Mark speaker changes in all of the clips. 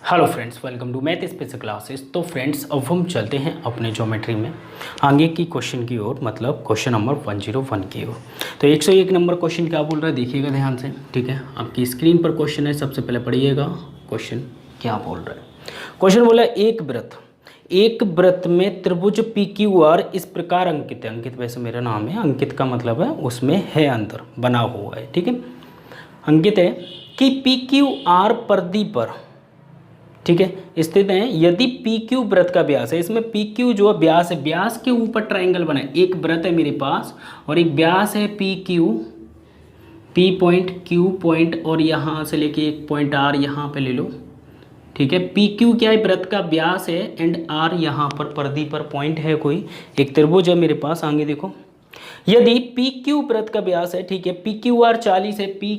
Speaker 1: Hello friends, welcome to math special classes. तो friends, अब हम चलते हैं अपने ज्योमेट्री में आगे की क्वेश्चन की ओर, मतलब क्वेश्चन नंबर 101 की ओर। तो 101 नंबर क्वेश्चन क्या बोल रहा है, देखिएगा ध्यान से। ठीक है, आपकी स्क्रीन पर क्वेश्चन है, सबसे पहले पढ़िएगा क्वेश्चन क्या बोल रहा है। क्वेश्चन बोला एक वृत्त में त्रिभुज पी क्यू आर इस प्रकार अंकित है। अंकित वैसे मेरा नाम है, अंकित का मतलब है उसमें है अंतर बना हुआ है। ठीक है, अंकित है कि पी क्यू आर परिधि पर, ठीक है, स्थित है। यदि पी क्यू वृत्त का व्यास है, इसमें पी क्यू जो व्यास है, व्यास के ऊपर ट्रायंगल बना है। एक वृत्त है मेरे पास और एक व्यास है P Q, P point Q point, और यहाँ से लेके एक पॉइंट आर यहाँ पे ले लो। ठीक है, पी क्यू क्या है, वृत्त का व्यास है, एंड आर यहाँ पर परिधि पर पॉइंट है। कोई एक त्रिभुज है मेरे पास। आगे देखो, यदि पी क्यू वृत्त का व्यास है, ठीक है, पी क्यू आर 40 है, पी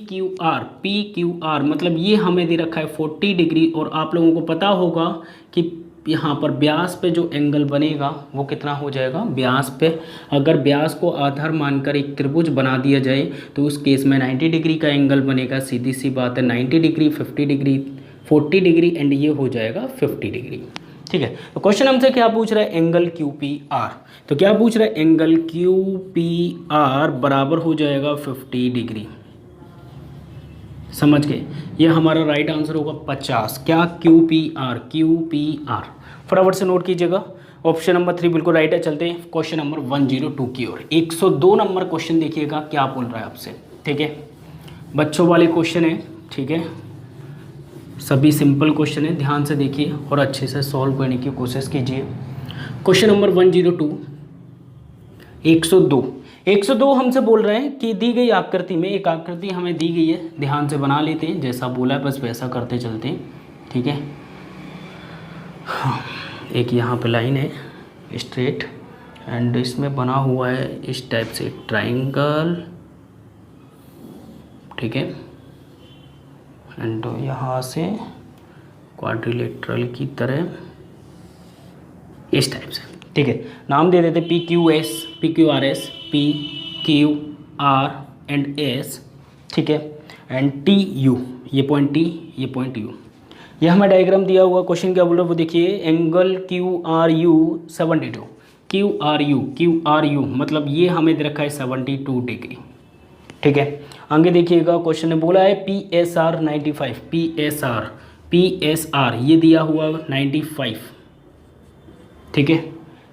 Speaker 1: क्यू आर मतलब ये हमें दे रखा है 40 डिग्री। और आप लोगों को पता होगा कि यहाँ पर व्यास पे जो एंगल बनेगा वो कितना हो जाएगा। व्यास पे अगर व्यास को आधार मानकर एक त्रिभुज बना दिया जाए तो उस केस में 90 डिग्री का एंगल बनेगा। सीधी सी बात है, 90 डिग्री, 50 डिग्री, 40 डिग्री, एंड ये हो जाएगा 50 डिग्री। ठीक है, तो क्वेश्चन हमसे क्या पूछ रहा है, एंगल क्यू पी आर। तो क्या पूछ रहा है, एंगल क्यू पी आर बराबर हो जाएगा 50 डिग्री। समझ गए, ये हमारा राइट आंसर होगा 50। क्या, क्यू पी आर। फटाफट से नोट कीजिएगा। ऑप्शन नंबर 3 बिल्कुल राइट है। चलते हैं क्वेश्चन नंबर 102 की ओर। 102 नंबर क्वेश्चन देखिएगा क्या बोल रहा है आपसे। ठीक है, बच्चों वाले क्वेश्चन है। ठीक है, सभी सिंपल क्वेश्चन है, ध्यान से देखिए और अच्छे से सॉल्व करने की कोशिश कीजिए। क्वेश्चन नंबर 102, 102 हमसे बोल रहे हैं कि दी गई आकृति में, एक आकृति हमें दी गई है, ध्यान से बना लेते हैं, जैसा बोला है बस वैसा करते चलते हैं। ठीक है, हाँ, एक यहाँ पे लाइन है स्ट्रेट, एंड इसमें बना हुआ है इस टाइप से ट्राइंगल। ठीक है, एंड यहाँ से क्वाड्रिलेटरल की तरह इस टाइप से। ठीक है, नाम दे देते P Q R S, P Q are and S. ठीक है, एंड टी यू, ये पॉइंट टी, ये पॉइंट यू। ये हमें डायग्राम दिया हुआ। क्वेश्चन क्या बोल रहा है वो देखिए, angle Q R you 72, Q R you मतलब ये हमें दे रखा है 72 डिग्री। ठीक है, आगे देखिएगा, क्वेश्चन ने बोला है P S R 95, P S R ये दिया हुआ 95। ठीक है,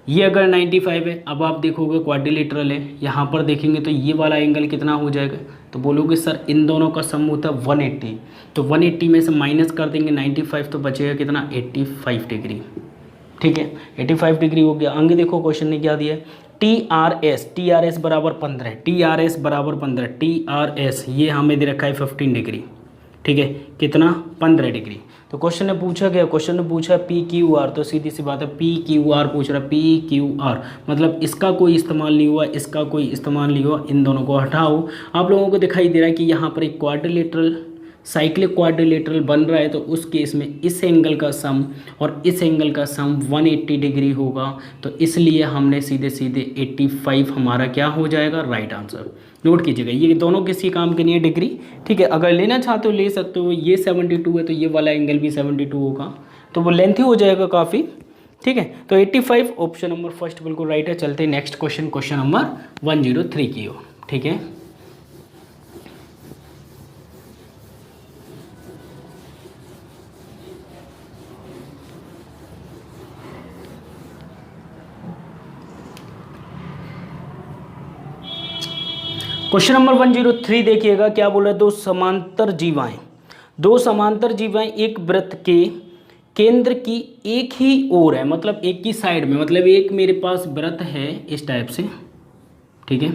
Speaker 1: ये अगर 95 है, अब आप देखोगे क्वाड्रिलेटरल है, यहाँ पर देखेंगे तो ये वाला एंगल कितना हो जाएगा। तो बोलोगे सर इन दोनों का सम होता है 180, तो 180 में से माइनस कर देंगे 95, तो बचेगा कितना, 85 डिग्री। ठीक है, 85 डिग्री हो गया। आगे देखो क्वेश्चन ने क्या दिया है, टी आर एस बराबर 15, टी आर एस ये हमें दे रखा है 15 डिग्री। ठीक है, कितना, 15 डिग्री। तो क्वेश्चन ने पूछा क्या, क्वेश्चन ने पूछा पी क्यू आर, तो सीधी सी बात है पी क्यू आर पूछ रहा है, पी क्यू आर मतलब इसका कोई इस्तेमाल नहीं हुआ, इसका कोई इस्तेमाल नहीं हुआ, इन दोनों को हटाओ। आप लोगों को दिखाई दे रहा है कि यहाँ पर एक क्वाड्रिलेटरल, साइक्लिक क्वाड्रिलेटरल बन रहा है, तो उस केस में इस एंगल का सम और इस एंगल का सम 180 डिग्री होगा। तो इसलिए हमने सीधे 85 हमारा क्या हो जाएगा, राइट आंसर। नोट कीजिएगा, ये दोनों किसी काम के नहीं है डिग्री। ठीक है, अगर लेना चाहते हो ले सकते हो। ये 72 है तो ये वाला एंगल भी 72 होगा, तो वो लेंथी हो जाएगा काफ़ी। ठीक है, तो 85 ऑप्शन नंबर फर्स्ट बिल्कुल राइट है। चलते हैं नेक्स्ट क्वेश्चन, क्वेश्चन नंबर 103 की ओर। ठीक है, क्वेश्चन नंबर 103 देखिएगा क्या बोल रहा है, दो समांतर जीवाएं एक वृत्त के केंद्र की एक ही ओर है, मतलब एक ही साइड में, मतलब एक मेरे पास वृत्त है इस टाइप से। ठीक है,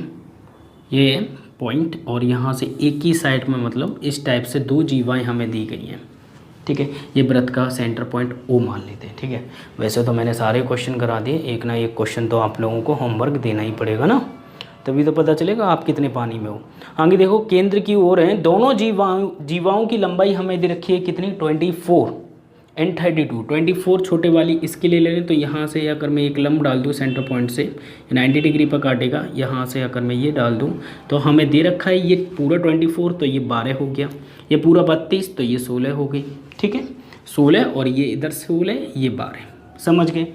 Speaker 1: ये पॉइंट और यहाँ से एक ही साइड में, मतलब इस टाइप से दो जीवाएं हमें दी गई हैं। ठीक है, ये वृत्त का सेंटर पॉइंट ओ मान लेते हैं। ठीक है, वैसे तो मैंने सारे क्वेश्चन करा दिए, एक ना एक क्वेश्चन तो आप लोगों को होमवर्क देना ही पड़ेगा ना, तभी तो पता चलेगा आप कितने पानी में हो। आगे देखो, केंद्र की ओर हैं दोनों जीवाओं की लंबाई हमें दे रखी है कितनी, 24 एंड 32। 24 छोटे वाली इसके लिए ले लें, तो यहाँ से अगर मैं एक लंब डाल दूँ सेंटर पॉइंट से 90 डिग्री पर काटेगा, यहाँ से अगर मैं ये डाल दूँ तो हमें दे रखा है ये पूरा 24, तो ये 12 हो गया, ये पूरा 32, तो ये 16 हो गई। ठीक है, 16 और ये इधर 16, ये 12, समझ गए।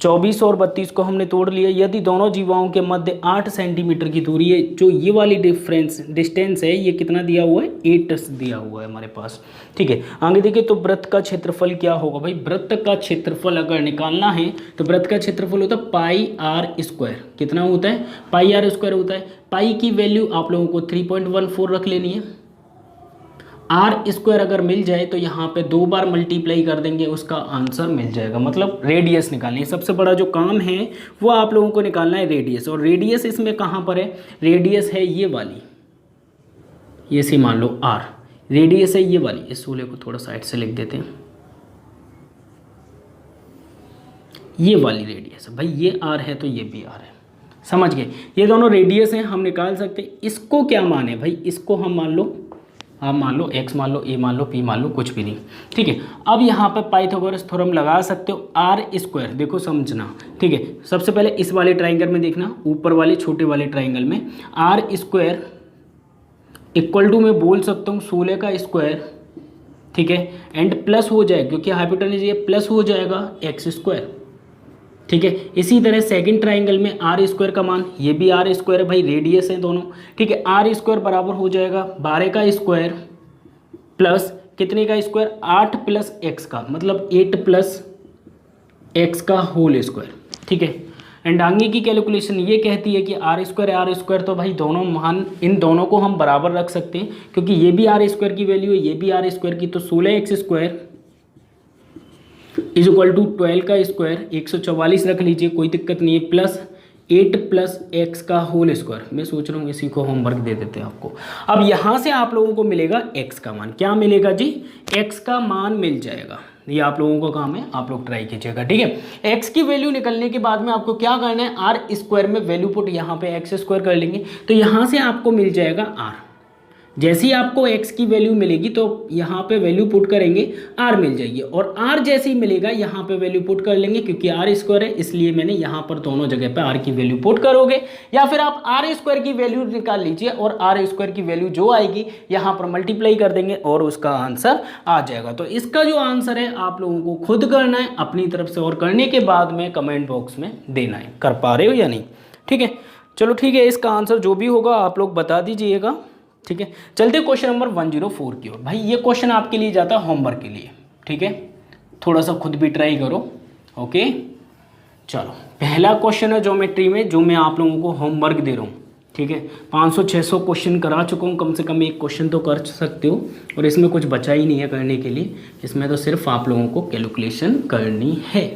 Speaker 1: 24 और 32 को हमने तोड़ लिया। यदि दोनों जीवाओं के मध्य 8 सेंटीमीटर की दूरी है, जो ये वाली डिस्टेंस है, ये कितना दिया हुआ है, 8 दिया हुआ है हमारे पास, ठीक है। आगे देखिए, तो वृत्त का क्षेत्रफल क्या होगा भाई। वृत्त का क्षेत्रफल अगर निकालना है तो वृत्त का क्षेत्रफल होता है पाई आर स्क्वायर। कितना होता है, पाई आर स्क्वायर होता है। पाई की वैल्यू आप लोगों को 3.14 रख लेनी है। आर स्क्वायर अगर मिल जाए तो यहाँ पे 2 बार मल्टीप्लाई कर देंगे, उसका आंसर मिल जाएगा। मतलब रेडियस निकालनी है। सबसे बड़ा जो काम है वो आप लोगों को निकालना है रेडियस। और रेडियस इसमें कहाँ पर है, रेडियस है ये वाली, ये सी मान लो आर, रेडियस है ये वाली। इस 16 को थोड़ा साइड से लिख देते हैं, ये वाली रेडियस है भाई, ये आर है तो ये भी आर है, समझ गए। ये दोनों रेडियस हैं, हम निकाल सकते हैं। इसको क्या माने भाई, इसको हम मान लो, आप मान लो x मान लो, a मान लो, p मान लो, कुछ भी नहीं, ठीक है। अब यहाँ पे पाइथागोरस थ्योरम लगा सकते हो। आर स्क्वायर देखो समझना, ठीक है। सबसे पहले इस वाले ट्राइंगल में देखना, ऊपर वाले छोटे वाले ट्राइंगल में आर स्क्वायर इक्वल टू मैं बोल सकता हूँ 16 का स्क्वायर, ठीक है, एंड प्लस हो जाएगा क्योंकि हाइपोटेन्यूज ये प्लस हो जाएगा एक्स स्क्वायर, ठीक है। इसी तरह सेकंड ट्राइंगल में आर स्क्वायर का मान, ये भी आर स्क्वायर है भाई, रेडियस है दोनों, ठीक है। आर स्क्वायर बराबर हो जाएगा 12 का स्क्वायर प्लस कितने का स्क्वायर, 8 प्लस एक्स का, मतलब 8 प्लस एक्स का होल स्क्वायर, ठीक है। एंड आगे की कैलकुलेशन ये कहती है कि आर स्क्वायर तो भाई दोनों मान, इन दोनों को हम बराबर रख सकते हैं क्योंकि ये भी आर स्क्वायर की वैल्यू है, ये भी आर स्क्वायर की। तो 16x square is equal to 12 का स्क्वायर, 144 रख लीजिए, कोई दिक्कत नहीं है, प्लस 8 प्लस एक्स का होल स्क्वायर। मैं सोच रहा हूँ इसी को होमवर्क दे देते हैं आपको। अब यहाँ से आप लोगों को मिलेगा एक्स का मान, क्या मिलेगा जी, एक्स का मान मिल जाएगा। ये आप लोगों का काम है, आप लोग ट्राई कीजिएगा, ठीक है। एक्स की वैल्यू निकलने के बाद में आपको क्या करना है, आर स्क्वायर में वैल्यू पुट यहाँ पे एक्स स्क्वायर कर लेंगे, तो यहाँ से आपको मिल जाएगा आर। जैसे ही आपको x की वैल्यू मिलेगी तो यहाँ पे वैल्यू पुट करेंगे, r मिल जाएगी। और r जैसे ही मिलेगा यहाँ पे वैल्यू पुट कर लेंगे, क्योंकि r स्क्वायर है इसलिए मैंने यहाँ पर दोनों जगह पे r की वैल्यू पुट करोगे। या फिर आप r स्क्वायर की वैल्यू निकाल लीजिए और r स्क्वायर की वैल्यू जो आएगी यहाँ पर मल्टीप्लाई कर देंगे और उसका आंसर आ जाएगा। तो इसका जो आंसर है आप लोगों को खुद करना है अपनी तरफ से, और करने के बाद में कमेंट बॉक्स में देना है, कर पा रहे हो या नहीं, ठीक है। चलो ठीक है, इसका आंसर जो भी होगा आप लोग बता दीजिएगा, ठीक है। चलते क्वेश्चन नंबर 104 की ओर। भाई ये क्वेश्चन आपके लिए जाता है होमवर्क के लिए, ठीक है, थोड़ा सा खुद भी ट्राई करो, ओके। चलो पहला क्वेश्चन है ज्योमेट्री में, जो मैं आप लोगों को होमवर्क दे रहा हूँ, ठीक है। 500-600 क्वेश्चन करा चुका हूँ, कम से कम एक क्वेश्चन तो कर सकते हो, और इसमें कुछ बचा ही नहीं है करने के लिए। इसमें तो सिर्फ आप लोगों को कैलकुलेशन करनी है।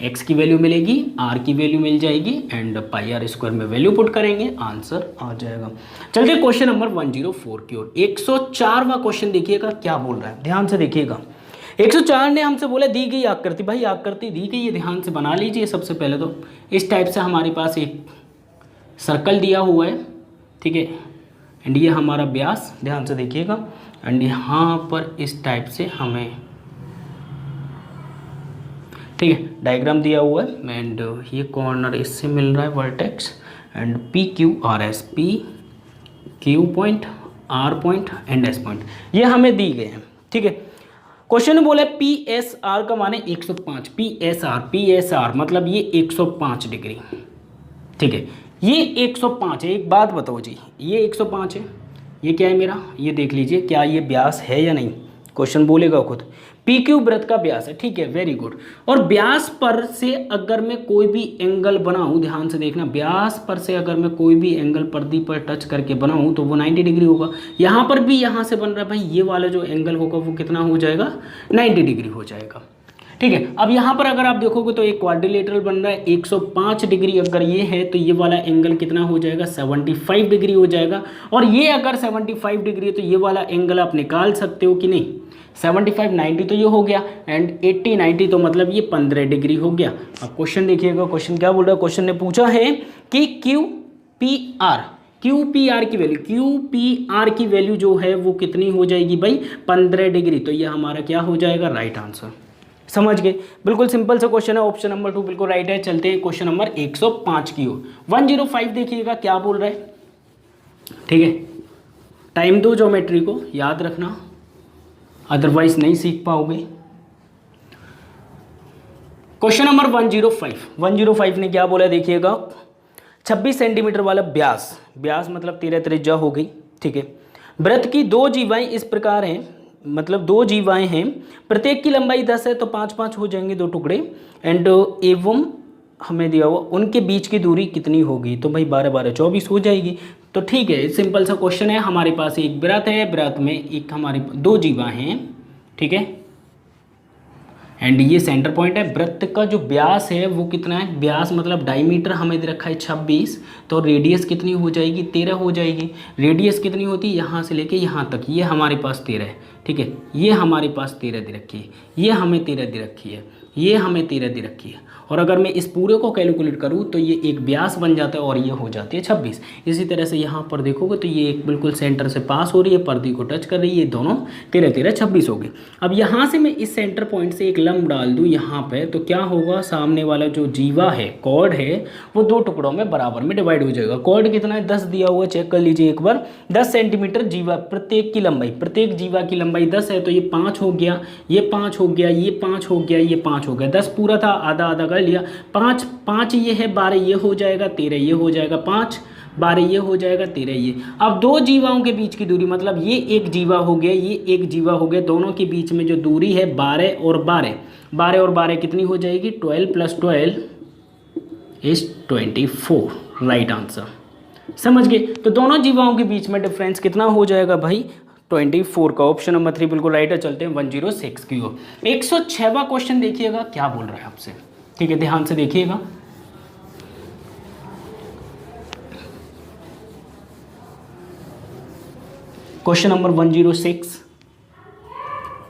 Speaker 1: x की वैल्यू मिलेगी, r की वैल्यू मिल जाएगी, एंड पाई आर स्क्वायर में वैल्यू पुट करेंगे, आंसर आ जाएगा। चलते क्वेश्चन नंबर 104 की ओर। 104वां क्वेश्चन देखिएगा क्या बोल रहा है, ध्यान से देखिएगा। 104 ने हमसे बोला दी गई आकृति, भाई आकृति दी गई है, ध्यान से बना लीजिए। सबसे पहले तो इस टाइप से हमारे पास एक सर्कल दिया हुआ है, ठीक है, एंड ये हमारा व्यास, ध्यान से देखिएगा। एंड यहाँ पर इस टाइप से हमें, ठीक है, डायग्राम दिया हुआ है, एंड ये कॉर्नर इससे मिल रहा है vertex, and P Q R S, P Q point, R point and S point ये हमें दी गए हैं, ठीक है। क्वेश्चन में बोला पी एस आर का मान है 105, पी एस आर मतलब ये 105 डिग्री, ठीक है, ये 105 है। एक बात बताओ जी, ये 105 है, ये क्या है मेरा, ये देख लीजिए क्या ये व्यास है या नहीं, क्वेश्चन बोलेगा खुद। पी क्यू वृत्त का व्यास है, ठीक है, वेरी गुड। और व्यास पर से अगर मैं कोई भी एंगल बनाऊं, ध्यान से देखना, व्यास पर से अगर मैं कोई भी एंगल पर्दी पर टच करके बनाऊं तो वो 90 डिग्री होगा। यहाँ पर भी यहाँ से बन रहा है भाई, ये वाला जो एंगल होगा वो कितना हो जाएगा, 90 डिग्री हो जाएगा, ठीक है। अब यहाँ पर अगर आप देखोगे तो एक क्वाड्रिलेटरल बन रहा है, 105 डिग्री अगर ये है तो ये वाला एंगल कितना हो जाएगा, 75 डिग्री हो जाएगा। और ये अगर 75 डिग्री है तो ये वाला एंगल आप निकाल सकते हो कि नहीं, 75 90 तो ये हो गया, एंड 80 90 तो मतलब ये 15 डिग्री हो गया। अब क्वेश्चन देखिएगा, क्वेश्चन क्या बोल रहा है, क्वेश्चन ने पूछा है कि क्यू पी आर की वैल्यू, क्यू पी आर की वैल्यू जो है वो कितनी हो जाएगी भाई, 15 डिग्री। तो ये हमारा क्या हो जाएगा, राइट आंसर, समझ गए। बिल्कुल सिंपल सा क्वेश्चन है, ऑप्शन नंबर 2 बिल्कुल राइट है। चलते हैं क्वेश्चन नंबर 105 की ओर। 105 देखिएगा क्या बोल रहा है, ठीक है। टाइम दो ज्योमेट्री को, याद रखना, अदरवाइज नहीं सीख पाओगे, क्वेश्चन नंबर 105 ने क्या बोला देखिएगा, 26 सेंटीमीटर वाला व्यास मतलब 13 त्रिज्या हो गई, ठीक है। वृत्त की दो जीवाएं इस प्रकार हैं, मतलब दो जीवाएं हैं, प्रत्येक की लंबाई 10 है तो 5-5 हो जाएंगे दो टुकड़े, एंड एवं हमें दिया हुआ उनके बीच की दूरी कितनी होगी, तो भाई 12-12 24 हो जाएगी। तो ठीक है, सिंपल सा क्वेश्चन है। हमारे पास एक वृत्त है, वृत्त में एक हमारे दो जीवा हैं, ठीक है, एंड ये सेंटर पॉइंट है। वृत्त का जो व्यास है वो कितना है, व्यास मतलब डायमीटर हमें दे रखा है 26, तो रेडियस कितनी हो जाएगी, 13 हो जाएगी। रेडियस कितनी होती है, यहाँ से लेके यहाँ तक, ये हमारे पास 13 है, ठीक है। ये हमारे पास 13 दे रखी है, ये हमें 13 दे रखी है, ये हमें 13 दे रखी है, और अगर मैं इस पूरे को कैलकुलेट करूँ तो ये एक व्यास बन जाता है और ये हो जाती है 26। इसी तरह से यहाँ पर देखोगे तो ये एक बिल्कुल सेंटर से पास हो रही है, पर्दी को टच कर रही है, ये दोनों 13-13 26 हो गए। अब यहाँ से मैं इस सेंटर पॉइंट से एक लंब डाल दूँ यहाँ पे, तो क्या होगा, सामने वाला जो जीवा है, कॉर्ड है, वो दो टुकड़ों में बराबर में डिवाइड हो जाएगा। कॉर्ड कितना है, 10 दिया हुआ, चेक कर लीजिए एक बार, 10 सेंटीमीटर जीवा, प्रत्येक की लंबाई, प्रत्येक जीवा की लंबाई 10 है, तो ये 5 हो गया, ये 5 हो गया, ये 5 हो गया, ये 5 हो गया, 10 पूरा था, आधा आधा कर लिया, 5 ये है, 12 ये हो जाएगा, 13 ये हो जाएगा, 5 12 ये हो जाएगा, 13 ये। अब दो जीवाओं के बीच की दूरी, मतलब ये एक जीवा हो गया, ये एक जीवा हो गया, दोनों के बीच में जो दूरी है 12 और 12 कितनी हो जाएगी, 12 + 12 = 24, राइट आंसर। समझ गए, तो दोनों जीवाओं के बीच में डिफरेंस कितना हो जाएगा भाई, 24 का। ऑप्शन नंबर 3 बिल्कुल राइट है। चलते हैं 106 की ओर। 106वां क्वेश्चन देखिएगा क्या बोल रहा है आपसे, ठीक है, ध्यान से देखिएगा। क्वेश्चन नंबर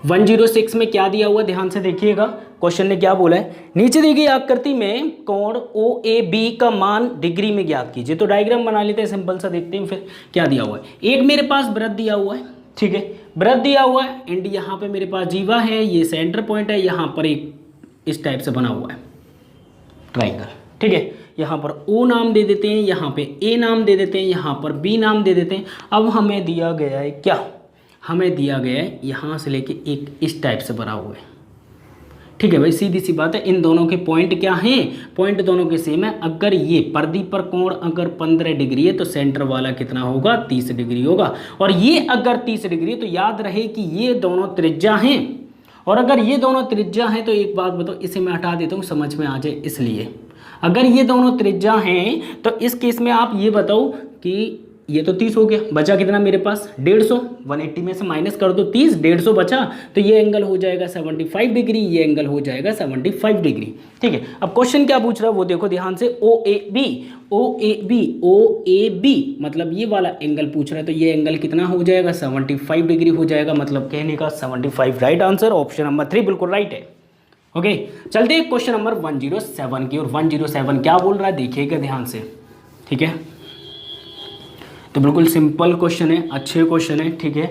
Speaker 1: 106 में क्या दिया हुआ, ध्यान से देखिएगा। क्वेश्चन ने क्या बोला है, नीचे दी गई आकृति में कोण OAB का मान डिग्री में ज्ञात कीजिए। तो डायग्राम बना लेते हैं, सिंपल सा देखते हैं फिर क्या दिया हुआ है। एक मेरे पास वृत्त दिया हुआ है, ठीक है, वृत्त दिया हुआ है, एंड यहाँ पे मेरे पास जीवा है, ये सेंटर पॉइंट है, यहाँ पर एक इस टाइप से बना हुआ है ट्राइंगल, ठीक है। यहाँ पर O नाम दे देते हैं, यहाँ पे A नाम दे देते हैं, यहाँ पर B नाम दे देते हैं। अब हमें दिया गया है क्या, हमें दिया गया है यहाँ से लेके एक इस टाइप से बना हुआ है, ठीक है भाई, सीधी सी बात है। इन दोनों के पॉइंट क्या हैं, पॉइंट दोनों के सेम है। अगर ये पर्दी पर कोण अगर 15 डिग्री है तो सेंटर वाला कितना होगा, 30 डिग्री होगा, और ये अगर 30 डिग्री है तो याद रहे कि ये दोनों त्रिज्या हैं, और अगर ये दोनों त्रिज्या हैं तो एक बात बताओ, इसे मैं हटा देता हूँ समझ में आ जाए, इसलिए अगर ये दोनों त्रिज्या हैं तो इस केस में आप ये बताओ कि ये तो 30 हो गया, बचा कितना मेरे पास 150, 180 में से माइनस कर दो 30, 150 बचा, तो ये एंगल हो जाएगा 75 डिग्री, ये एंगल हो जाएगा 75 डिग्री, ठीक है। अब क्वेश्चन क्या पूछ रहा है वो देखो ध्यान से, OAB मतलब ये वाला एंगल पूछ रहा है, तो ये एंगल कितना हो जाएगा, 75 डिग्री हो जाएगा, मतलब कहने का 75, राइट आंसर। ऑप्शन नंबर 3 बिल्कुल राइट है। ओके, चलते हैं क्वेश्चन नंबर 107 की, और 107 क्या बोल रहा है देखिएगा ध्यान से, ठीक है। तो बिल्कुल सिंपल क्वेश्चन है, अच्छे क्वेश्चन है, ठीक है।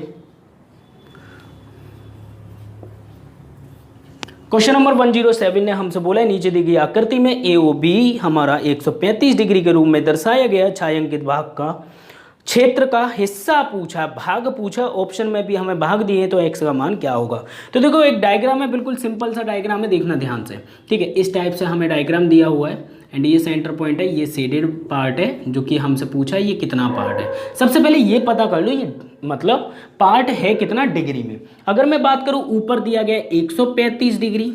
Speaker 1: क्वेश्चन नंबर 107 ने हमसे बोला है, नीचे दी गई आकृति में AOB हमारा 135 डिग्री के रूप में दर्शाया गया छायांकित भाग का क्षेत्र का हिस्सा पूछा, भाग पूछा, ऑप्शन में भी हमें भाग दिए, तो x का मान क्या होगा। तो देखो एक डायग्राम है, बिल्कुल सिंपल सा डायग्राम है, देखना ध्यान से, ठीक है। इस टाइप से हमें डायग्राम दिया हुआ है, एंड ये सेंटर पॉइंट है, ये शेडेड पार्ट है जो कि हमसे पूछा है ये कितना पार्ट है। सबसे पहले ये पता कर लो ये मतलब पार्ट है कितना डिग्री में। अगर मैं बात करूँ ऊपर दिया गया 135 डिग्री,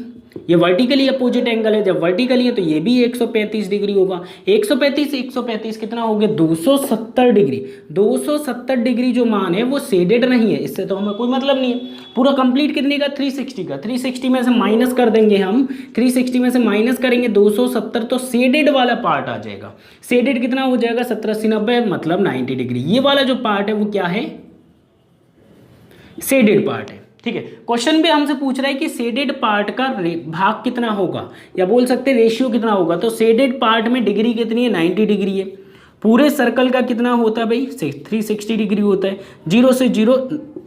Speaker 1: ये वर्टिकली अपोजिट एंगल है, जब वर्टिकली है तो ये भी 135 डिग्री होगा। 135 कितना हो गया, 270 डिग्री। 270 डिग्री जो मान है वो शेडेड नहीं है, इससे तो हमें कोई मतलब नहीं है। पूरा कंप्लीट कितने का, 360 का। 360 में से माइनस कर देंगे हम, 360 में से माइनस करेंगे 270, तो शेडेड वाला पार्ट आ जाएगा। शेडेड कितना हो जाएगा, 70 80 90 मतलब 90 डिग्री। ये वाला जो पार्ट है वो क्या है, शेडेड पार्ट है, ठीक है। क्वेश्चन भी हमसे पूछ रहा है कि शेडेड पार्ट का भाग कितना होगा, या बोल सकते हैं रेशियो कितना होगा। तो शेडेड पार्ट में डिग्री कितनी है, 90 डिग्री है। पूरे सर्कल का कितना होता है भाई, 360 डिग्री होता है। 0 से 0,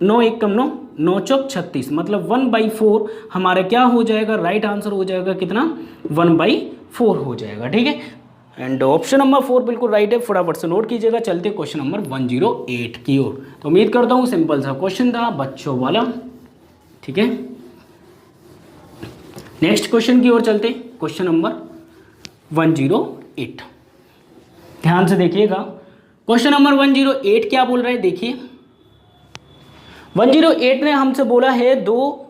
Speaker 1: 9 1 कम 9, 9 चौक 36, मतलब 1/4 हमारा क्या हो जाएगा, राइट आंसर हो जाएगा कितना, 1/4 हो जाएगा, ठीक है। एंड ऑप्शन नंबर 4 बिल्कुल राइट है, फटाफट से नोट कीजिएगा। चलते क्वेश्चन नंबर 108 की ओर। तो उम्मीद करता हूँ सिंपल सा क्वेश्चन था बच्चों वाला, ठीक है। नेक्स्ट क्वेश्चन की ओर चलते हैं, क्वेश्चन नंबर 108। ध्यान से देखिएगा, क्वेश्चन नंबर 108 क्या बोल रहा है, देखिए 108 ने हमसे बोला है दो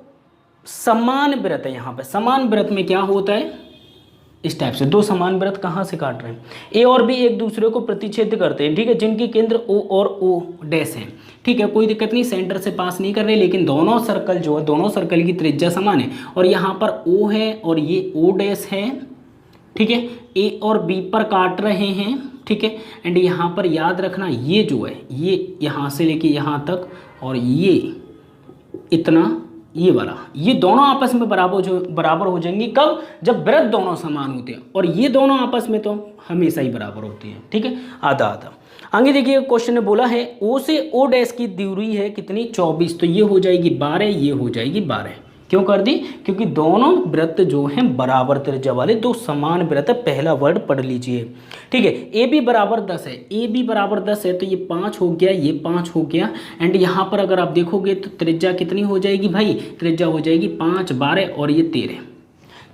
Speaker 1: समान वृत्त है। यहाँ पे समान वृत्त में क्या होता है, इस टाइप से दो समान वृत्त कहाँ से काट रहे हैं, ए और बी एक दूसरे को प्रतिच्छेद करते हैं, ठीक है, जिनके केंद्र ओ और ओ डैश हैं, ठीक है, कोई दिक्कत नहीं, सेंटर से पास नहीं कर रहे, लेकिन दोनों सर्कल जो है, दोनों सर्कल की त्रिज्या समान है, और यहाँ पर ओ है और ये ओ डैश है, ठीक है, ए और बी पर काट रहे हैं, ठीक है। एंड यहाँ पर याद रखना ये जो है, ये यहाँ से लेके यहाँ तक और ये इतना, ये वाला, ये दोनों आपस में बराबर हो जाएंगे। कब, जब वृत्त दोनों समान होते हैं, और ये दोनों आपस में तो हमेशा ही बराबर होती हैं, ठीक है, आधा आधा। आगे देखिए क्वेश्चन ने बोला है ओ से ओ डैश की दूरी है कितनी, 24, तो ये हो जाएगी 12, ये हो जाएगी 12। क्यों कर दी, क्योंकि दोनों वृत्त जो हैं बराबर त्रिज्या वाले, दो समान वृत्त, पहला वर्ड पढ़ लीजिए, ठीक है। ए बी बराबर 10 है, ए बी बराबर 10 है, तो ये 5 हो गया, ये 5 हो गया। एंड यहाँ पर अगर आप देखोगे तो त्रिज्या कितनी हो जाएगी भाई, त्रिज्या हो जाएगी 5, 12 और ये 13,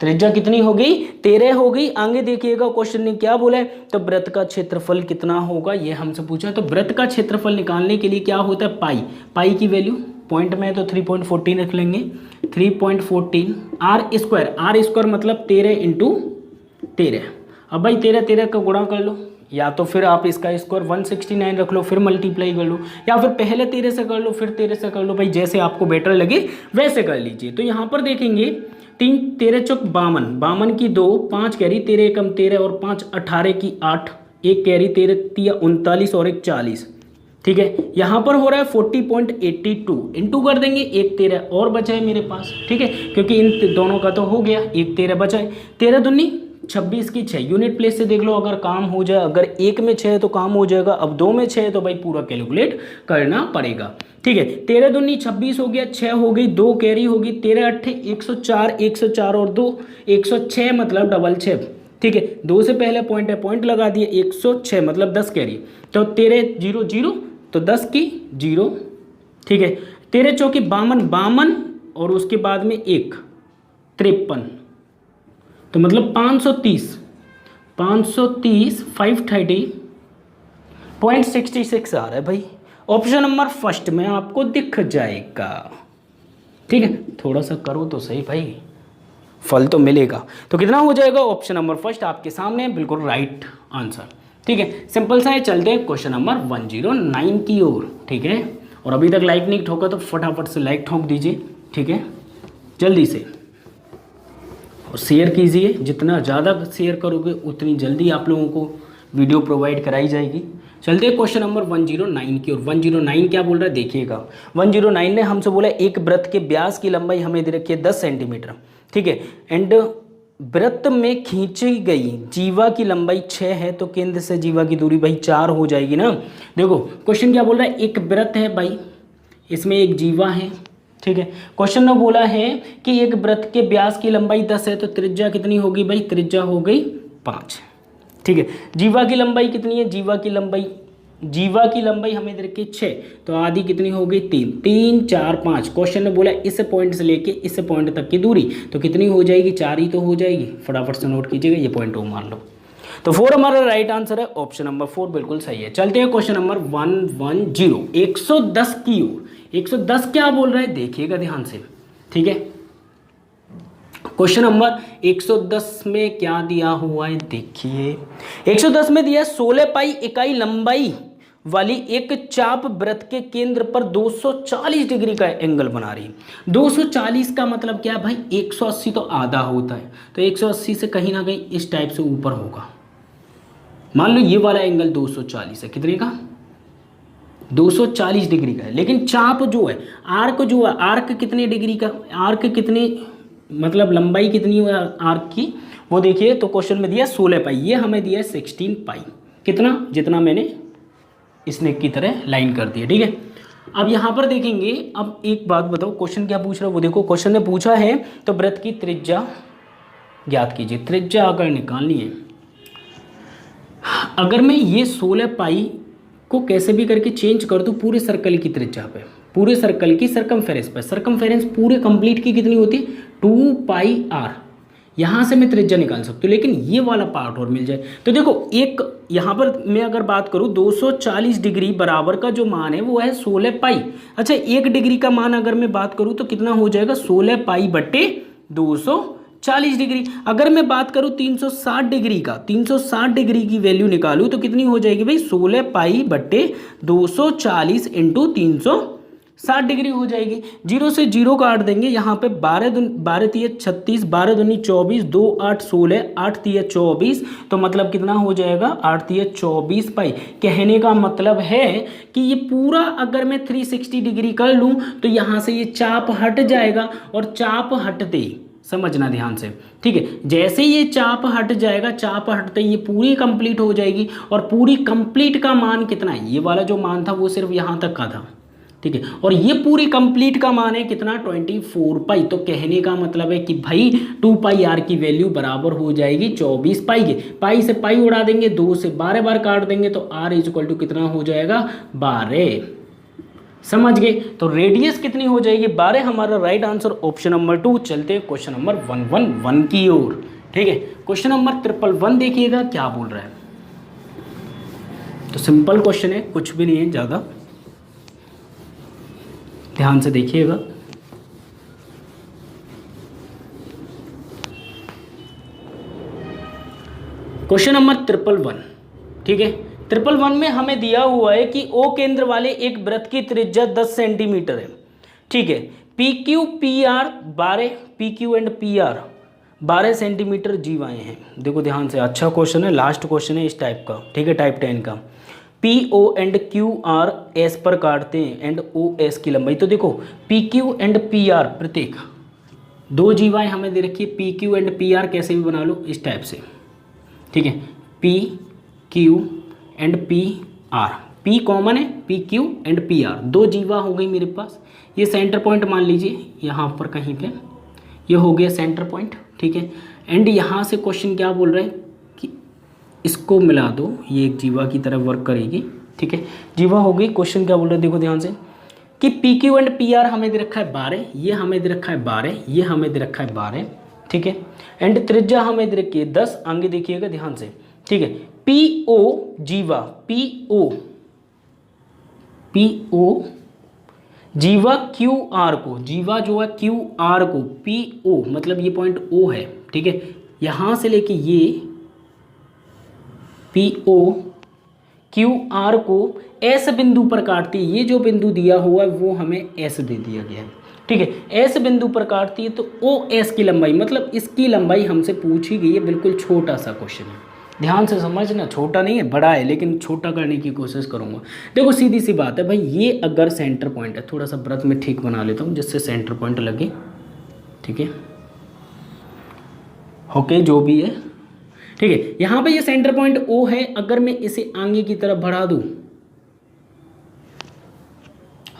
Speaker 1: त्रिज्या कितनी हो गई, 13 हो गई। आगे देखिएगा क्वेश्चन ने क्या बोला है, तो वृत्त का क्षेत्रफल कितना होगा, ये हमसे पूछा है। तो वृत्त का क्षेत्रफल निकालने के लिए क्या होता है, पाई, पाई की वैल्यू पॉइंट में है तो 3.14 रख लेंगे, 3.14 आर स्क्वायर मतलब 13 इंटू 13। अब भाई 13 का गुणा कर लो, या तो फिर आप इसका स्क्वायर 169 रख लो, फिर मल्टीप्लाई कर लो, या फिर पहले 13 से कर लो फिर 13 से कर लो, भाई जैसे आपको बेटर लगे वैसे कर लीजिए। तो यहाँ पर देखेंगे 3 13 चौक 52, 52 की 2, 5 कैरी, 13 एकम 13 और 5 18 की 8, एक कैरी 13 तिया 39 और एक 40, ठीक है। यहाँ पर हो रहा है 40.82, इंटू कर देंगे, एक 13 और बचा है मेरे पास, ठीक है, क्योंकि इन दोनों का तो हो गया, एक 13 बचा है, 13 दूनी 26 की 6, यूनिट प्लेस से देख लो अगर काम हो जाए, अगर एक में 6 है तो काम हो जाएगा, अब 2 में 6 है तो भाई पूरा कैलकुलेट करना पड़ेगा, ठीक है। 13 दूनी 26 हो गया, 6 हो गई, 2 कैरी होगी, 13 अट्ठे 104, 104 और 2 106 मतलब डबल 6, ठीक है, 2 से पहले पॉइंट है, पॉइंट लगा दिए, 106 मतलब 10 कैरी, तो 13 0 0 तो 10 की 0, ठीक है। 13 चौकी 52 और उसके बाद में 1 53, तो मतलब 530 530.66 आ रहा है भाई, ऑप्शन नंबर फर्स्ट में आपको दिख जाएगा, ठीक है। थोड़ा सा करो तो सही भाई, फल तो मिलेगा। तो कितना हो जाएगा, ऑप्शन नंबर फर्स्ट आपके सामने बिल्कुल राइट आंसर, ठीक है। सिंपल सा है, चलते हैं क्वेश्चन नंबर 109 की ओर, ठीक है। और अभी तक लाइक नहीं ठोका तो फटाफट से लाइक ठोक दीजिए, ठीक है, जल्दी से, और शेयर कीजिए, जितना ज़्यादा शेयर करोगे उतनी जल्दी आप लोगों को वीडियो प्रोवाइड कराई जाएगी। चलते हैं क्वेश्चन नंबर 109 की ओर। 109 क्या बोल रहा है देखिएगा, 109 ने हमसे बोला एक वृत्त के व्यास की लंबाई हमें दे रखी है 10 सेंटीमीटर, ठीक है, एंड वृत्त में खींची गई जीवा की लंबाई 6 है, तो केंद्र से जीवा की दूरी भाई 4 हो जाएगी ना। देखो क्वेश्चन क्या बोल रहा है, एक वृत्त है भाई, इसमें एक जीवा है, ठीक है। क्वेश्चन ने बोला है कि एक वृत्त के व्यास की लंबाई 10 है, तो त्रिज्या कितनी होगी भाई, त्रिज्या हो गई 5, ठीक है। जीवा की लंबाई कितनी है, जीवा की लंबाई हमें दे रखी 6, तो आधी कितनी हो गई 3, 3 4 5। क्वेश्चन ने बोला इस पॉइंट से लेके इस पॉइंट तक की दूरी, तो कितनी हो जाएगी, 4 ही तो हो जाएगी, फटाफट से नोट कीजिएगा, ये पॉइंट ओ मान लो। तो 4 हमारा राइट आंसर है, ऑप्शन नंबर 4 बिल्कुल सही है। चलते हैं क्वेश्चन नंबर 110, 110 की ओर। 110 क्या बोल रहा है देखिएगा ध्यान से, ठीक है। क्वेश्चन नंबर 110 में क्या दिया हुआ है देखिए, 110 में दिया 16 पाई इकाई लंबाई वाली एक चाप वृत्त के केंद्र पर 240 डिग्री का एंगल बना रही है। 240 का मतलब क्या है भाई, 180 तो आधा होता है, तो 180 से कहीं ना कहीं इस टाइप से ऊपर होगा। मान लो ये वाला एंगल 240 है, कितने का, 240 डिग्री का है, लेकिन चाप जो है, आर्क कितने डिग्री का, आर्क कितने मतलब लंबाई कितनी है आर्क की, वो देखिए। तो क्वेश्चन में दिया 16 पाई, ये हमें दिया 16 पाई, कितना, जितना मैंने स्नेक की तरह लाइन कर दिया, ठीक है। अब यहाँ पर देखेंगे, अब एक बात बताओ क्वेश्चन क्या पूछ रहा है, वो देखो क्वेश्चन ने पूछा है तो वृत्त की त्रिज्या ज्ञात कीजिए। त्रिज्या अगर निकालनी है, अगर मैं ये 16 पाई को कैसे भी करके चेंज कर दूं पूरे सर्कल की त्रिज्या पे, पूरे सर्कल की सरकमफेरेंस पर, सरकमफेरेंस पूरे कंप्लीट की कितनी होती है 2 पाई आर। यहाँ से मैं त्रिज्या निकाल सकता हूँ, लेकिन ये वाला पार्ट और मिल जाए तो देखो एक यहाँ पर मैं अगर बात करूँ 240 डिग्री बराबर का जो मान है वो है 16 पाई। अच्छा 1 डिग्री का मान अगर मैं बात करूँ तो कितना हो जाएगा 16 पाई बट्टे 240 डिग्री। अगर मैं बात करूँ 360 डिग्री का, 360 डिग्री की वैल्यू निकालूँ तो कितनी हो जाएगी भाई 16 पाई बट्टे 240 इंटू 360 डिग्री हो जाएगी। 0 से 0 काट देंगे, यहाँ पे 12 तिया 36, 12 दूनी 24, 2 8 16, 8 तिया 24, तो मतलब कितना हो जाएगा 8 तिया 24 पाई। कहने का मतलब है कि ये पूरा अगर मैं 360 डिग्री कर लूँ तो यहाँ से ये चाप हट जाएगा, और चाप हटते ही समझना ध्यान से, ठीक है, जैसे ये चाप हट जाएगा, चाप हटते ये पूरी कंप्लीट हो जाएगी। और पूरी कंप्लीट का मान कितना है, ये वाला जो मान था वो सिर्फ यहाँ तक का था, ठीक है, और ये पूरी कंप्लीट का मान है कितना 24 पाई। तो कहने का मतलब है कि भाई 2 पाई आर की वैल्यू बराबर हो जाएगी 24 पाई के। पाई से पाई उड़ा देंगे, 2 से 12 बार काट देंगे तो आर इक्वल टू कितना हो जाएगा 12। समझ गए, तो रेडियस कितनी हो जाएगी 12। हमारा राइट आंसर ऑप्शन नंबर 2। चलते हैं क्वेश्चन नंबर 111 की ओर, ठीक है। क्वेश्चन नंबर 111 देखिएगा क्या बोल रहा है। तो सिंपल क्वेश्चन है, कुछ भी नहीं है ज़्यादा, ध्यान से देखिएगा। क्वेश्चन नंबर 111, ठीक है। 111 में हमें दिया हुआ है कि ओ केंद्र वाले एक वृत्त की त्रिज्या 10 सेंटीमीटर है, ठीक है। P Q P R 12, P Q and P R 12 centimetre जीवाएं हैं। देखो ध्यान से, अच्छा क्वेश्चन है, लास्ट क्वेश्चन है इस टाइप का, ठीक है, टाइप 10 का। P O and Q R S पर काटते हैं एंड ओ एस की लंबाई। तो देखो P Q and P R प्रत्येक 2 जीवाएं हमें दे रखी है। P Q and P R कैसे भी बना लो इस टाइप से, ठीक है। P Q and P R, P common है, P Q and P R 2 जीवा हो गई मेरे पास। ये सेंटर पॉइंट मान लीजिए यहाँ पर कहीं पे, ये हो गया सेंटर पॉइंट, ठीक है। एंड यहाँ से क्वेश्चन क्या बोल रहा है कि इसको मिला दो, ये एक जीवा की तरह वर्क करेगी, ठीक है। जीवा हो गई। क्वेश्चन क्या बोल रहा है देखो ध्यान से कि P Q and P are हमें दे रखा है 12, ये हमें दे रखा है 12, ये हमें दे रखा है 12, ठीक है। एंड त्रिज्या हमें दे रखी है 10। आगे देखिएगा ध्यान से, ठीक है। पी ओ जीवा, पी ओ जीवा क्यू आर को, जीवा जो है क्यू आर को, पी ओ मतलब ये पॉइंट ओ है, ठीक है। यहाँ से लेके ये पी ओ क्यू आर को एस बिंदु पर काटती है। ये जो बिंदु दिया हुआ है वो हमें एस दे दिया गया है, ठीक है। एस बिंदु पर काटती है तो ओ एस की लंबाई, मतलब इसकी लंबाई हमसे पूछी गई है। बिल्कुल छोटा सा क्वेश्चन है, ध्यान से समझना, छोटा नहीं है बड़ा है, लेकिन छोटा करने की कोशिश करूँगा। देखो सीधी सी बात है भाई, ये अगर सेंटर पॉइंट है, थोड़ा सा व्रत में ठीक बना लेता हूँ जिससे सेंटर पॉइंट लगे, ठीक है, ओके, जो भी है, ठीक है। यहाँ पे ये सेंटर पॉइंट ओ है। अगर मैं इसे आगे की तरफ बढ़ा दूँ,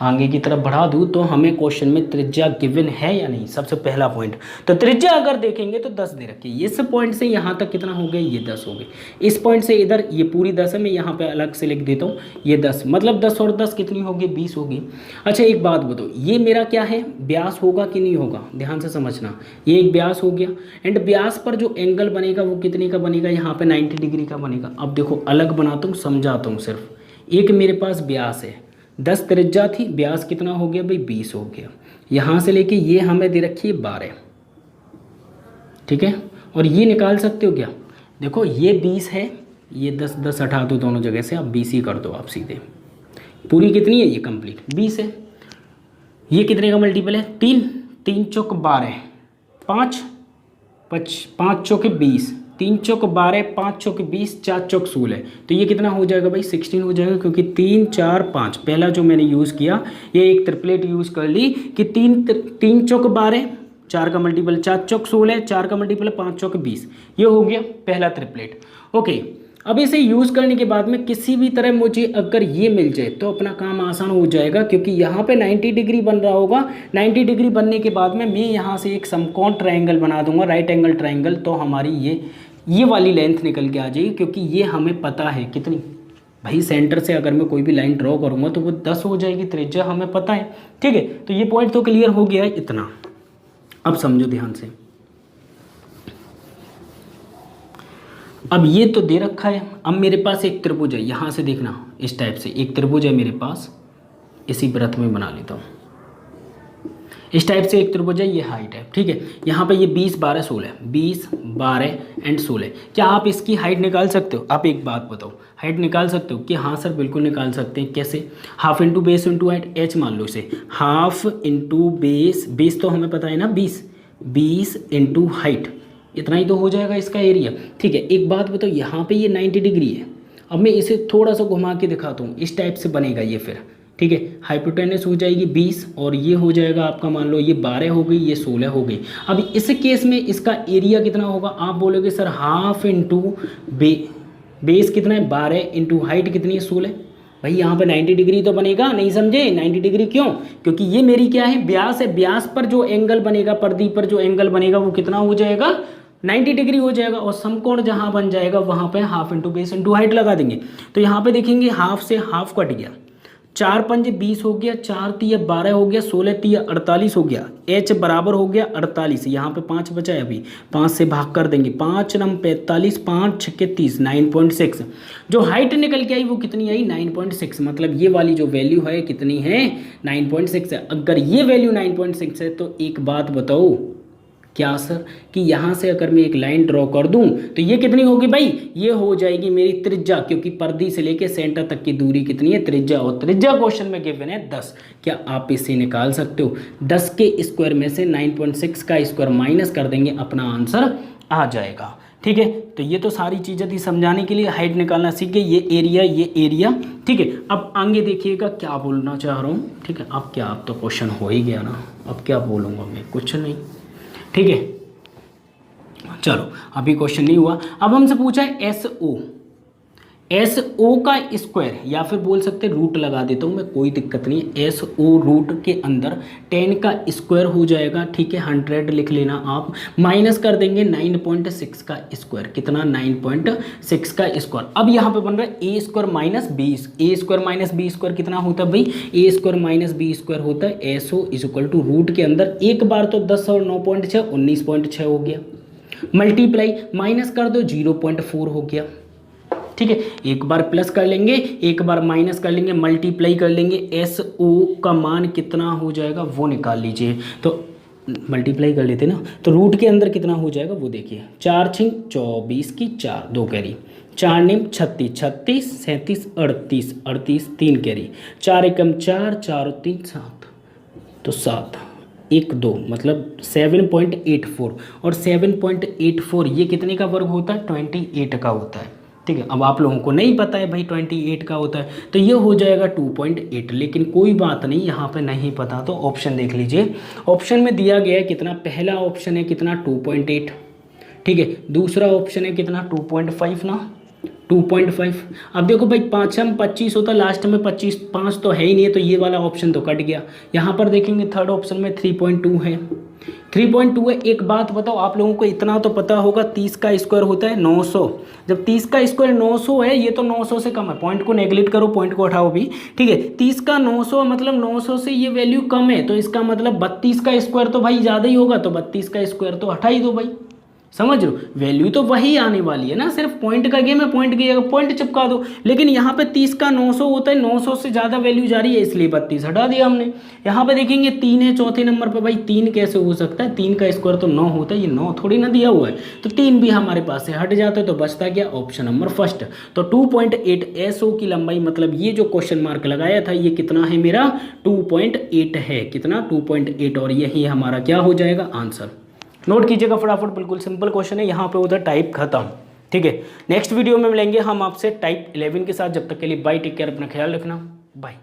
Speaker 1: आगे की तरफ बढ़ा दूँ तो हमें क्वेश्चन में त्रिज्या गिवन है या नहीं, सबसे पहला पॉइंट। तो त्रिज्या अगर देखेंगे तो 10 दे रखी है। इस पॉइंट से यहाँ तक कितना हो गया, ये 10 हो गए। इस पॉइंट से इधर ये पूरी 10 है, मैं यहाँ पे अलग से लिख देता हूँ, ये 10 मतलब 10 और 10 कितनी होगी 20 होगी। अच्छा एक बात बताओ, ये मेरा क्या है, व्यास होगा कि नहीं होगा, ध्यान से समझना। ये एक व्यास हो गया एंड व्यास पर जो एंगल बनेगा वो कितने का बनेगा, यहाँ पे 90 डिग्री का बनेगा। अब देखो अलग बनाता हूँ, समझाता हूँ। सिर्फ एक मेरे पास व्यास है, 10 त्रिज्या थी, व्यास कितना हो गया भाई 20 हो गया। यहाँ से लेके ये हमें दे रखी है 12, ठीक है। और ये निकाल सकते हो क्या, देखो ये 20 है, ये 10 10 हटा दो दोनों जगह से, आप 20 ही कर दो आप सीधे। पूरी कितनी है, ये कंप्लीट 20 है। ये कितने का मल्टीपल है, 3 3 चौक 12, 5 5 चौके 20, 3 चौक 12, 5 चौक 20, 4 चौक 16। तो ये कितना हो जाएगा भाई 16 हो जाएगा, क्योंकि 3 4 5 पहला जो मैंने यूज़ किया, ये एक ट्रिपलेट यूज़ कर ली कि 3 चौक 12, 4 का मल्टीपल 4 चौक 16, 4 का मल्टीपल 5 चौक 20। ये हो गया पहला ट्रिपलेट, ओके। अब इसे यूज़ करने के बाद में किसी भी तरह मुझे अगर ये मिल जाए तो अपना काम आसान हो जाएगा, क्योंकि यहाँ पे 90 डिग्री बन रहा होगा। 90 डिग्री बनने के बाद में मैं यहाँ से एक समकोण ट्रायंगल बना दूंगा, राइट एंगल ट्रायंगल। तो हमारी ये वाली लेंथ निकल के आ जाएगी, क्योंकि ये हमें पता है कितनी भाई सेंटर से अगर मैं कोई भी लाइन ड्रॉ करूँगा तो वो 10 हो जाएगी, त्रिज्या हमें पता है। ठीक है, तो ये पॉइंट तो क्लियर हो गया है इतना। अब समझो ध्यान से, अब ये तो दे रखा है। अब मेरे पास एक त्रिभुज है, यहाँ से देखना इस टाइप से एक त्रिभुज है मेरे पास, इसी व्रत में बना लेता हूँ। इस टाइप से एक त्रिभुज है, ये हाइट है। ठीक है, यहाँ पे ये 20 12 16, 20 12 एंड 16। क्या आप इसकी हाइट निकाल सकते हो? आप एक बात बताओ, हाइट निकाल सकते हो कि? हाँ सर बिल्कुल निकाल सकते हैं। कैसे? Half into base into height, H मान लो इसे, हाफ इंटू बेस, बेस तो हमें पता है ना 20 इंटू हाइट, इतना ही तो हो जाएगा इसका एरिया। ठीक है, एक बात बताओ, यहाँ पे ये 90 डिग्री है। अब मैं इसे थोड़ा सा घुमा के दिखाता हूँ, इस टाइप से बनेगा ये फिर। ठीक है, हाइपोटेनस हो जाएगी 20 और ये हो जाएगा आपका, मान लो ये 12 हो गई, ये 16 हो गई। अब इस केस में इसका एरिया कितना होगा? आप बोलोगे सर हाफ इंटू बेस कितना है 12 इंटू हाइट कितनी है 16। भाई यहाँ पे 90 डिग्री तो बनेगा, नहीं समझे? 90 डिग्री क्यों? क्योंकि ये मेरी क्या है, व्यास है। व्यास पर जो एंगल बनेगा, परिधि पर जो एंगल बनेगा वो कितना हो जाएगा? 90 डिग्री हो जाएगा। और समकोण जहाँ बन जाएगा वहाँ पे half into base into height लगा देंगे। तो यहाँ पे देखेंगे हाफ से हाफ कट गया, 4 पंजे 20 हो गया, 4 तिया 12 हो गया, 16 तिया 48 हो गया, एच बराबर हो गया 48। यहाँ पे 5 बचा है, अभी 5 से भाग कर देंगे, 5 नम 45, 5 छक्के 30, 9.6। जो हाइट निकल के आई वो कितनी आई? 9.6। मतलब ये वाली जो वैल्यू है कितनी है? 9.6 है। अगर ये वैल्यू 9.6 है तो एक बात बताओ, क्या सर कि यहाँ से अगर मैं एक लाइन ड्रॉ कर दूं तो ये कितनी होगी भाई? ये हो जाएगी मेरी त्रिज्या, क्योंकि परिधि से लेके सेंटर तक की दूरी कितनी है? त्रिज्या। और त्रिज्या क्वेश्चन में गिवन है 10। क्या आप इसे निकाल सकते हो? 10 के स्क्वायर में से 9.6 का स्क्वायर माइनस कर देंगे, अपना आंसर आ जाएगा। ठीक है, तो ये तो सारी चीज़ें थी समझाने के लिए, हाइट निकालना सीख गए, ये एरिया। ठीक है, अब आगे देखिएगा क्या बोलना चाह रहा हूँ। ठीक है, अब क्या, अब तो क्वेश्चन हो ही गया ना, अब क्या बोलूँगा मैं? कुछ नहीं। ठीक है, चलो अभी क्वेश्चन नहीं हुआ। अब हमसे पूछा है एस ओ का स्क्वायर, या फिर बोल सकते हैं रूट लगा देता हूँ मैं, कोई दिक्कत नहीं है। एस ओ रूट के अंदर 10 का स्क्वायर हो जाएगा। ठीक है, 100 लिख लेना आप, माइनस कर देंगे 9.6 का स्क्वायर। कितना? 9.6 का स्क्वायर। अब यहाँ पे बन रहा है A square minus B, A square minus B square कितना होता है भाई? A square minus B square होता है S O is equal to root के अंदर एक बार तो 10 और 9.6 19.6 हो गया, मल्टीप्लाई माइनस कर दो 0.4 हो गया। ठीक है, एक बार प्लस कर लेंगे, एक बार माइनस कर लेंगे, मल्टीप्लाई कर लेंगे, एस ओ का मान कितना हो जाएगा वो निकाल लीजिए। तो मल्टीप्लाई कर लेते ना, तो रूट के अंदर कितना हो जाएगा वो देखिए, 4 छिंग 24 की 4 2 कैरी, 4 निम 36 36 37 38 38 3 कैरी, 4 एकम 4 4 3 7, तो 7 1 2 मतलब 7.84। और 7.84 ये कितने का वर्ग होता है? 28 का होता है। ठीक है, अब आप लोगों को नहीं पता है भाई 28 का होता है, तो ये हो जाएगा 2.8। लेकिन कोई बात नहीं, यहाँ पे नहीं पता तो ऑप्शन देख लीजिए। ऑप्शन में दिया गया है कितना? पहला ऑप्शन है कितना? 2.8। ठीक है, दूसरा ऑप्शन है कितना? 2.5 ना, 2.5। अब देखो भाई 5 हम 25 होता, लास्ट में 25, 5 तो है ही नहीं है, तो ये वाला ऑप्शन तो कट गया। यहाँ पर देखेंगे थर्ड ऑप्शन में 3.2 है, 3.2 है। एक बात बताओ, आप लोगों को इतना तो पता होगा 30 का स्क्वायर होता है 900। जब 30 का स्क्वायर 900 है, ये तो 900 से कम है, पॉइंट को नेगलेक्ट करो, पॉइंट को हटाओ भी। ठीक है, 30 का 900 मतलब 900 से ये वैल्यू कम है, तो इसका मतलब 32 का स्क्वायर तो भाई ज़्यादा ही होगा, तो 32 का स्क्वायर तो हटा ही दो भाई। समझ लो, वैल्यू तो वही आने वाली है ना, सिर्फ पॉइंट का गेम है, पॉइंट की जगह पॉइंट चिपका दो। लेकिन यहाँ पे 30 का 900 होता है, 900 से ज़्यादा वैल्यू जा रही है, इसलिए 32 हटा दिया हमने। यहाँ पे देखेंगे 3 है चौथे नंबर पे, भाई 3 कैसे हो सकता है? 3 का स्क्वायर तो 9 होता है, ये 9 थोड़ी ना दिया हुआ है, तो 3 भी हमारे पास से हट जाता है, तो बचता गया ऑप्शन नंबर फर्स्ट। तो 2.8 एसओ की लंबाई, मतलब ये जो क्वेश्चन मार्क लगाया था ये कितना है मेरा? 2.8 है। कितना? 2.8। और यही हमारा क्या हो जाएगा? आंसर। नोट कीजिएगा फटाफट, बिल्कुल सिंपल क्वेश्चन है, यहाँ पे उधर टाइप खत्म। ठीक है, नेक्स्ट वीडियो में मिलेंगे हम आपसे टाइप 11 के साथ। जब तक के लिए बाय, टेक केयर, अपना ख्याल रखना, बाय।